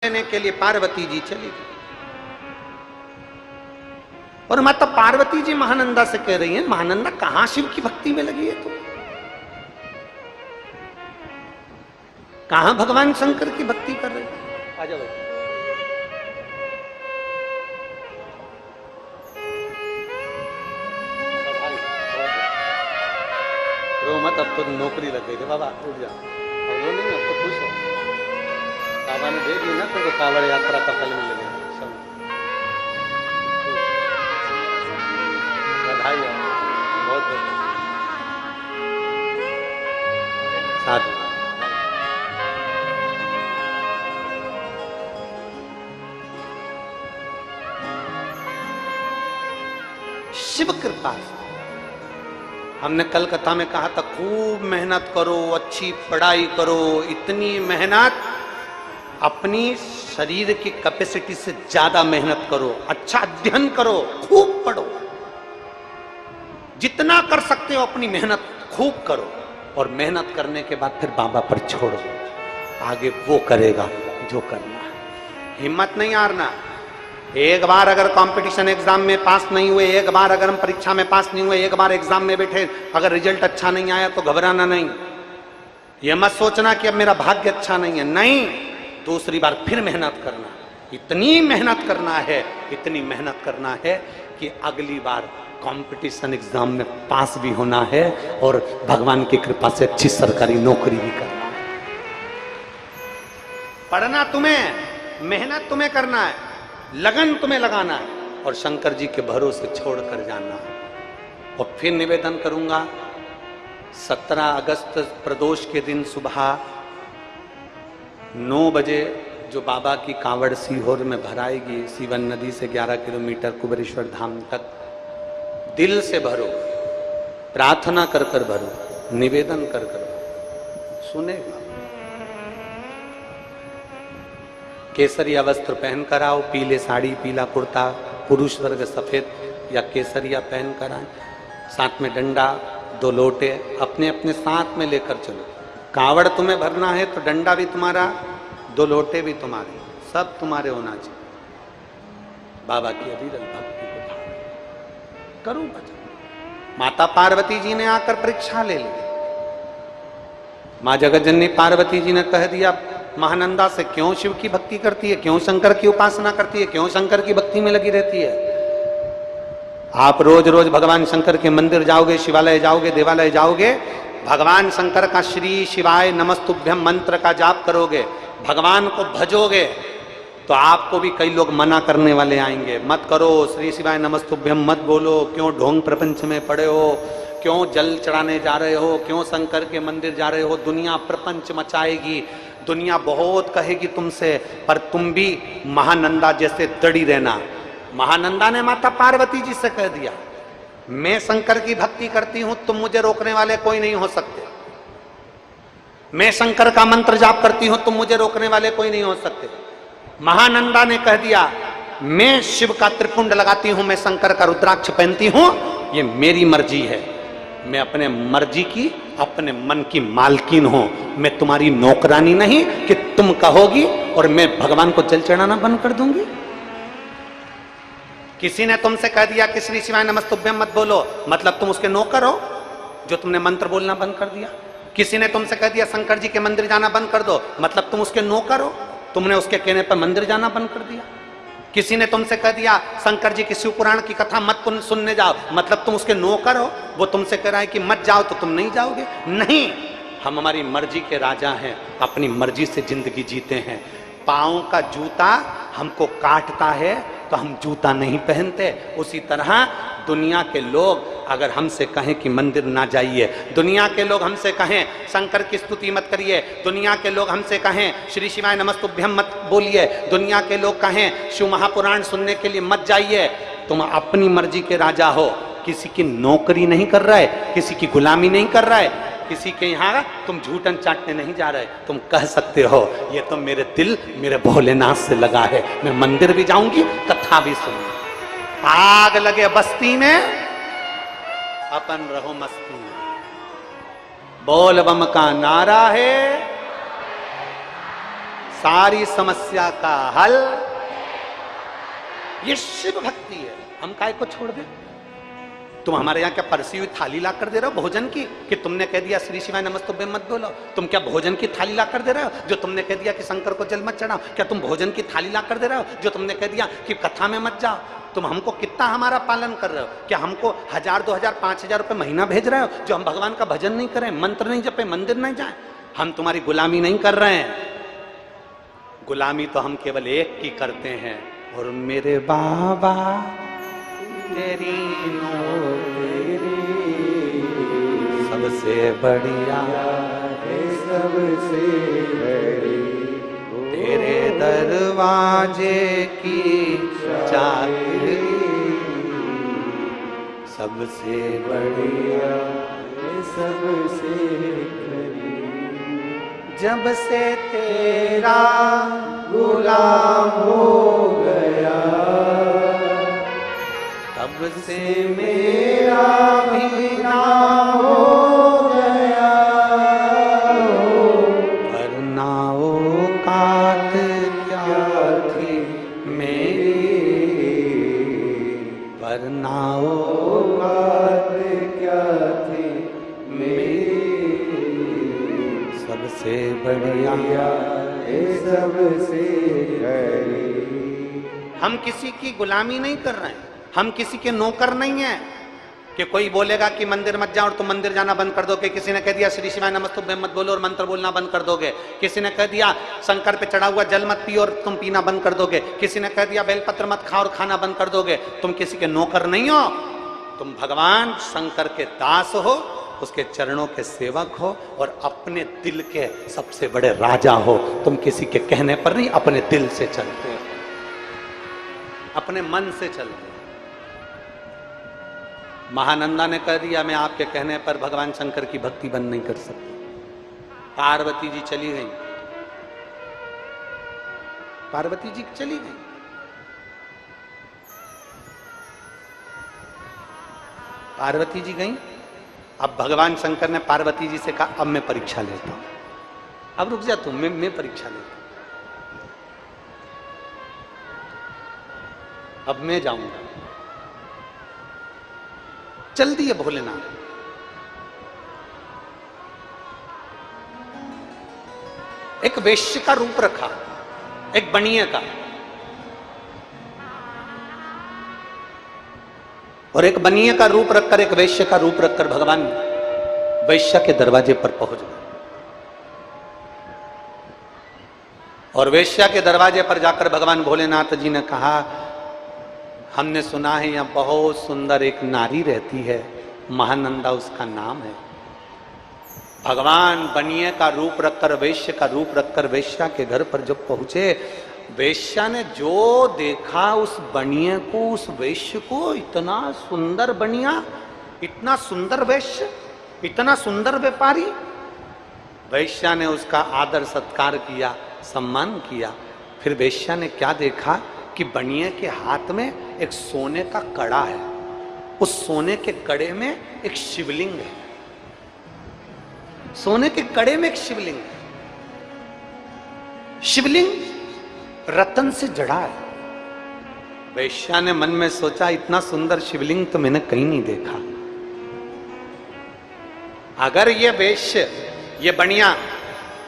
लेने के लिए पार्वती जी चली गई। और माता पार्वती जी महानंदा से कह रही हैं, महानंदा कहां शिव की भक्ति में लगी है तुम? कहां भगवान शंकर की भक्ति कर रही है? आ जाओ भाई। रो मत, अब तो नौकरी लग गई थी बाबा, उठ जाओ। अब रो नहीं, अब तो खुश हो। बाबा ने दे दी ना, तो कांवड़ यात्रा का फल मिल गया। बधाई है, बहुत बहुत साधु। शिव कृपा से हमने कलकत्ता में कहा था, खूब मेहनत करो, अच्छी पढ़ाई करो। इतनी मेहनत, अपनी शरीर की कैपेसिटी से ज्यादा मेहनत करो, अच्छा अध्ययन करो, खूब पढ़ो, जितना कर सकते हो अपनी मेहनत खूब करो। और मेहनत करने के बाद फिर बाबा पर छोड़ो, आगे वो करेगा जो करना है। हिम्मत नहीं हारना। एक बार अगर कंपटीशन एग्जाम में पास नहीं हुए, एक बार अगर हम परीक्षा में पास नहीं हुए, एक बार एग्जाम में बैठे, अगर रिजल्ट अच्छा नहीं आया तो घबराना नहीं। यह मत सोचना कि अब मेरा भाग्य अच्छा नहीं है, नहीं, दूसरी बार फिर मेहनत करना। इतनी मेहनत करना है, इतनी मेहनत करना है कि अगली बार कंपटीशन एग्जाम में पास भी होना है और भगवान की कृपा से अच्छी सरकारी नौकरी भी करना है। पढ़ना तुम्हें, मेहनत तुम्हें करना है, लगन तुम्हें लगाना है और शंकर जी के भरोसे छोड़कर जाना है। और फिर निवेदन करूंगा, 17 अगस्त प्रदोष के दिन सुबह 9 बजे जो बाबा की कांवड़ सीहोर में भराएगी, सीवन नदी से 11 किलोमीटर कुबेरेश्वर धाम तक, दिल से भरो, प्रार्थना कर कर भरो, निवेदन कर कर भरो, सुनेगा। केसरिया वस्त्र पहन कर आओ, पीले साड़ी, पीला कुर्ता, पुरुष वर्ग सफेद या केसरिया पहन कर आए, साथ में डंडा, 2 लोटे अपने अपने साथ में लेकर चलो। कांवड़ तुम्हें भरना है तो डंडा भी तुम्हारा, 2 लोटे भी तुम्हारे, सब तुम्हारे होना चाहिए। बाबा की अविरल भक्ति को करो भजन। माता पार्वती जी ने आकर परीक्षा ले ली। मां जगतजननी पार्वती जी ने कह दिया महानंदा से, क्यों शिव की भक्ति करती है, क्यों शंकर की उपासना करती है, क्यों शंकर की भक्ति में लगी रहती है? आप रोज रोज भगवान शंकर के मंदिर जाओगे, शिवालय जाओगे, देवालय जाओगे, भगवान शंकर का श्री शिवाय नमस्तुभ्यम मंत्र का जाप करोगे, भगवान को भजोगे, तो आपको भी कई लोग मना करने वाले आएंगे, मत करो, श्री शिवाय नमस्तुभ्यम मत बोलो, क्यों ढोंग प्रपंच में पड़े हो, क्यों जल चढ़ाने जा रहे हो, क्यों शंकर के मंदिर जा रहे हो। दुनिया प्रपंच मचाएगी, दुनिया बहुत कहेगी तुमसे, पर तुम भी महानंदा जैसे दृढ़ रहना। महानंदा ने माता पार्वती जी से कह दिया, मैं शंकर की भक्ति करती हूं, तुम मुझे रोकने वाले कोई नहीं हो सकते। मैं शंकर का मंत्र जाप करती हूं, तुम मुझे रोकने वाले कोई नहीं हो सकते। महानंदा ने कह दिया, मैं शिव का त्रिपुंड लगाती हूं, मैं शंकर का रुद्राक्ष पहनती हूं, ये मेरी मर्जी है, मैं अपने मर्जी की, अपने मन की मालकिन हूं, मैं तुम्हारी नौकरानी नहीं कि तुम कहोगी और मैं भगवान को जल चढ़ाना बंद कर दूंगी। किसी ने तुमसे कह दिया कि श्री शिवाय नमस्तुभ्यम मत बोलो, मतलब तुम उसके नौकर हो जो तुमने मंत्र बोलना बंद कर दिया। किसी ने तुमसे कह दिया शंकर जी के मंदिर जाना बंद कर दो, मतलब तुम उसके नौकर हो, तुमने उसके कहने पर मंदिर जाना बंद कर दिया। किसी ने तुमसे कह दिया शंकर जी की शिव पुराण की कथा मत सुनने जाओ, मतलब तुम उसके नौकर हो, वो तुमसे कह रहा है कि मत जाओ तो तुम नहीं जाओगे। नहीं, हम हमारी मर्जी के राजा हैं, अपनी मर्जी से जिंदगी जीते हैं। पाँव का जूता हमको काटता है तो हम जूता नहीं पहनते। उसी तरह दुनिया के लोग अगर हमसे कहें कि मंदिर ना जाइए, दुनिया के लोग हमसे कहें शंकर की स्तुति मत करिए, दुनिया के लोग हमसे कहें श्री शिवाय नमस्तुभ्यम मत बोलिए, दुनिया के लोग कहें शिव महापुराण सुनने के लिए मत जाइए, तुम अपनी मर्जी के राजा हो, किसी की नौकरी नहीं कर रहा है, किसी की गुलामी नहीं कर रहा है, किसी के यहाँ तुम झूठन चाटने नहीं जा रहे। तुम कह सकते हो ये तो मेरे दिल मेरे भोलेनाथ से लगा है, मैं मंदिर भी जाऊंगी, कथा भी सुनूंगी। आग लगे बस्ती में, अपन रहो मस्ती में। बोल बम का नारा है, सारी समस्या का हल ये शिव भक्ति है। हम काय को छोड़ दें? तुम हमारे यहाँ क्या परसी हुई थाली ला कर दे रहे हो भोजन की, कि तुमने कह दिया श्री शिवाय नमस्तुभ्यम मत बोलो? तुम क्या भोजन की थाली ला कर दे रहे हो जो तुमने कह दिया कि शंकर को जल मत चढ़ाओ? क्या तुम भोजन की थाली ला कर दे रहे हो जो तुमने कह दिया कि कथा में मत जाओ? तुम हमको कितना हमारा पालन कर रहे हो? क्या हमको 1000, 2000, 5000 रुपए महीना भेज रहे हो जो हम भगवान का भजन नहीं करें, मंत्र नहीं जपे, मंदिर नहीं जाए? हम तुम्हारी गुलामी नहीं कर रहे हैं, गुलामी तो हम केवल एक की करते हैं। और मेरे बाबा तेरी सबसे बढ़िया सबसे बड़ी, तेरे दरवाजे की चाबी सबसे बढ़िया सबसे बड़ी। जब से तेरा गुलाम हो गया तब से मेरा भी नाम हो गया। वरना औकात क्या थी मेरी, वरना औकात क्या थी मेरी, सबसे बढ़िया सबसे बड़ी। हम किसी की गुलामी नहीं कर रहे हैं, हम किसी के नौकर नहीं हैं कि कोई बोलेगा कि मंदिर मत जाओ और तुम मंदिर जाना बंद कर दोगे। किसी ने कह दिया श्री शिवाय नमस्तुभ्यम मत बोलो और मंत्र बोलना बंद कर दोगे। किसी ने कह दिया शंकर पे चढ़ा हुआ जल मत पियो और तुम पीना बंद कर दोगे। किसी ने कह दिया बेलपत्र मत खाओ और खाना बंद कर दोगे। तुम किसी के नौकर नहीं हो, तुम भगवान शंकर के दास हो, उसके चरणों के सेवक हो और अपने दिल के सबसे बड़े राजा हो। तुम किसी के कहने पर नहीं, अपने दिल से चलते हो, अपने मन से चलते हो। महानंदा ने कह दिया मैं आपके कहने पर भगवान शंकर की भक्ति बंद नहीं कर सकती। पार्वती जी चली गई, पार्वती जी चली गई। पार्वती जी गई। अब भगवान शंकर ने पार्वती जी से कहा अब मैं परीक्षा लेता हूं, अब रुक जा तुम, मैं परीक्षा लेता हूं, अब मैं जाऊंगा। चल दिए भोलेनाथ। एक वेश्य का रूप रखा, एक बनिए का, और एक बनिए का रूप रखकर, एक वेश्य का रूप रखकर भगवान वेश्या के दरवाजे पर पहुंच गए। और वेश्या के दरवाजे पर जाकर भगवान भोलेनाथ जी ने कहा हमने सुना है यहाँ बहुत सुंदर एक नारी रहती है, महानंदा उसका नाम है। भगवान बनिए का रूप रखकर, वेश्य का रूप रखकर वेश्या के घर पर जब पहुंचे, वेश्या ने जो देखा उस बनिए को, उस वेश्य को, इतना सुंदर बनिया, इतना सुंदर वेश्य, इतना सुंदर व्यापारी। वेश्या ने उसका आदर सत्कार किया, सम्मान किया। फिर वेश्या ने क्या देखा कि बनिए के हाथ में एक सोने का कड़ा है, उस सोने के कड़े में एक शिवलिंग है, सोने के कड़े में एक शिवलिंग है। शिवलिंग रतन से जड़ा है। वेश्या ने मन में सोचा इतना सुंदर शिवलिंग तो मैंने कहीं नहीं देखा। अगर ये वेश्य, ये बनिया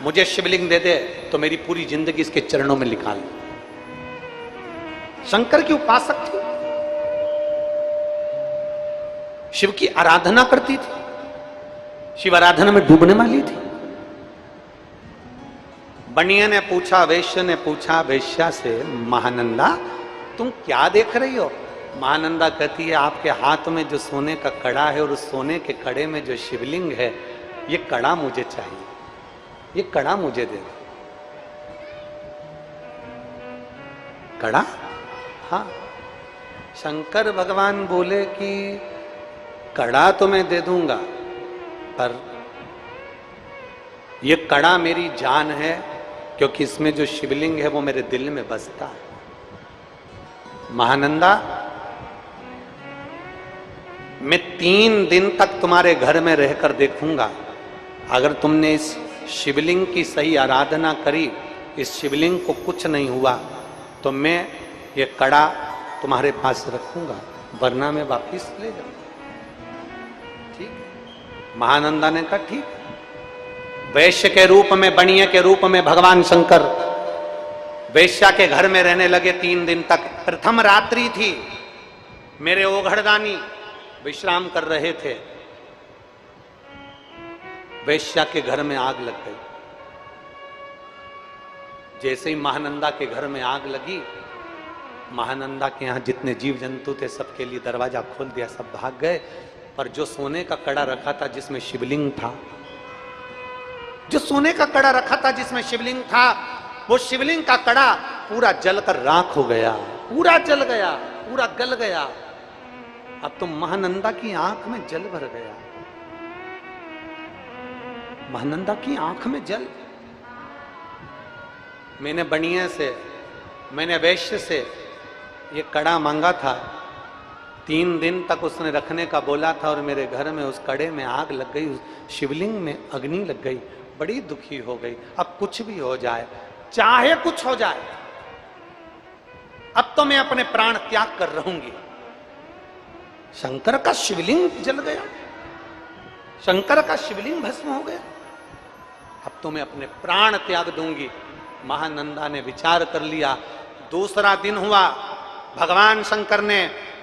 मुझे शिवलिंग दे दे तो मेरी पूरी जिंदगी इसके चरणों में निकाल। शंकर की उपासक थी, शिव की आराधना करती थी, शिव आराधना में डूबने वाली थी। बनिया ने पूछा, वेश्या ने पूछा वेश्या से, महानंदा तुम क्या देख रही हो? महानंदा कहती है आपके हाथ में जो सोने का कड़ा है और उस सोने के कड़े में जो शिवलिंग है, ये कड़ा मुझे चाहिए, ये कड़ा मुझे दे दो। कड़ा? हाँ। शंकर भगवान बोले कि कड़ा तो मैं दे दूंगा, पर ये कड़ा मेरी जान है, क्योंकि इसमें जो शिवलिंग है वो मेरे दिल में बसता है। महानंदा, मैं 3 दिन तक तुम्हारे घर में रहकर देखूंगा, अगर तुमने इस शिवलिंग की सही आराधना करी इस शिवलिंग को कुछ नहीं हुआ तो मैं ये कड़ा तुम्हारे पास रखूंगा, वरना मैं वापिस ले जाऊंगा। ठीक। महानंदा ने कहा ठीक। वैश्य के रूप में, बनिए के रूप में भगवान शंकर वेश्या के घर में रहने लगे 3 दिन तक। प्रथम रात्रि थी, मेरे ओघड़दानी विश्राम कर रहे थे, वेश्या के घर में आग लग गई। जैसे ही महानंदा के घर में आग लगी, महानंदा के यहां जितने जीव जंतु थे सबके लिए दरवाजा खोल दिया, सब भाग गए। पर जो सोने का कड़ा रखा था जिसमें शिवलिंग था, जो सोने का कड़ा रखा था जिसमें शिवलिंग था, वो शिवलिंग का कड़ा पूरा जलकर राख हो गया, पूरा जल गया, पूरा गल गया। अब तो महानंदा की आंख में जल भर गया, महानंदा की आंख में जल। मैंने बनिए से, मैंने वैश्य से ये कड़ा मांगा था, 3 दिन तक उसने रखने का बोला था, और मेरे घर में उस कड़े में आग लग गई, उस शिवलिंग में अग्नि लग गई, बड़ी दुखी हो गई। अब कुछ भी हो जाए, चाहे कुछ हो जाए, अब तो मैं अपने प्राण त्याग कर रहूंगी। शंकर का शिवलिंग जल गया, शंकर का शिवलिंग भस्म हो गया, अब तो मैं अपने प्राण त्याग दूंगी। महानंदा ने विचार कर लिया। दूसरा दिन हुआ, भगवान शंकर ने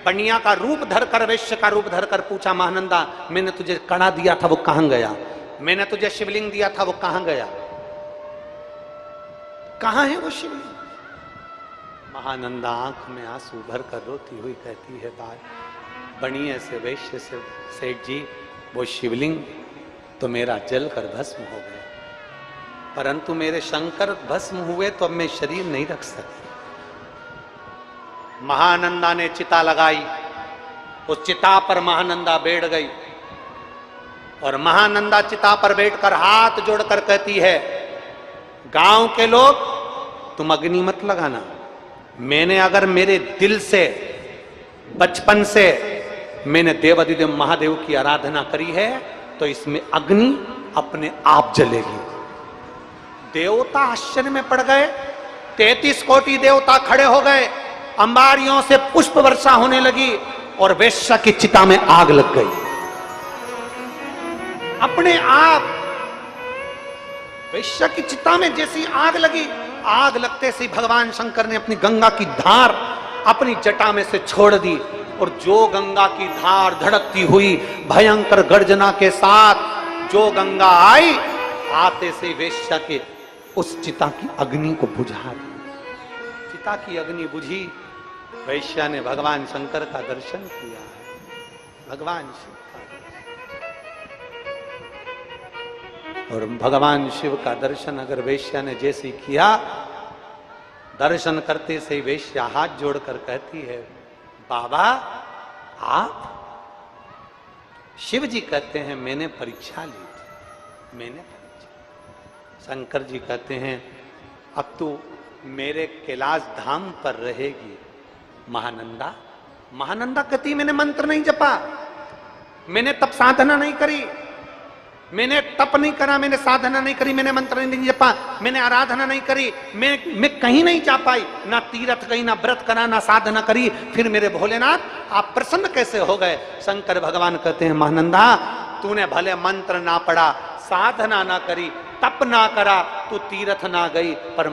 बनिया का रूप धरकर, वैश्य का रूप धरकर पूछा, महानंदा मैंने तुझे कड़ा दिया था वो कहां गया, मैंने तुझे शिवलिंग दिया था वो कहां गया, कहां है वो शिवलिंग? महानंदा आंख में आंसू भरकर रोती हुई कहती है, बनिए से, वैश्य से, सेठ जी वो शिवलिंग तो मेरा जलकर भस्म हो गया, परंतु मेरे शंकर भस्म हुए तो अब मैं शरीर नहीं रख सकती। महानंदा ने चिता लगाई, उस चिता पर महानंदा बैठ गई, और महानंदा चिता पर बैठकर हाथ जोड़कर कहती है, गांव के लोग तुम अग्नि मत लगाना, मैंने अगर मेरे दिल से, बचपन से मैंने देवाधिदेव महादेव की आराधना करी है तो इसमें अग्नि अपने आप जलेगी। देवता आश्चर्य में पड़ गए, 33 कोटि देवता खड़े हो गए, अंबारियों से पुष्प वर्षा होने लगी, और वेश्या की चिता में आग लग गई अपने आप। वेश्या की चिता में जैसी आग लगी, आग लगते से भगवान शंकर ने अपनी गंगा की धार अपनी जटा में से छोड़ दी, और जो गंगा की धार धड़कती हुई भयंकर गर्जना के साथ जो गंगा आई, आते से वेश्या के उस चिता की अग्नि को बुझा दी। चिता की अग्नि बुझी, वैश्या ने भगवान शंकर का दर्शन किया, भगवान शिव का। और भगवान शिव का दर्शन अगर वैश्या ने जैसे किया, दर्शन करते से वैश्या हाथ जोड़कर कहती है, बाबा आप? शिव जी कहते हैं मैंने परीक्षा ली थी, मैंने परीक्षा। शंकर जी कहते हैं अब तू मेरे कैलाश धाम पर रहेगी महानंदा। महानंदा कहती मैंने मंत्र नहीं जपा, मैंने तप साधना नहीं करी, मैंने तप नहीं करा, मैंने साधना नहीं करी, मैंने मंत्र नहीं जपा, मैंने आराधना नहीं करी, मैं कहीं नहीं जा पाई, ना तीर्थ गई, ना व्रत करा, ना साधना करी, फिर मेरे भोलेनाथ आप प्रसन्न कैसे हो गए? शंकर भगवान कहते हैं महानंदा तूने भले मंत्र ना पढ़ा, साधना ना करी, तप ना करा, तू तीर्थ ना गई, पर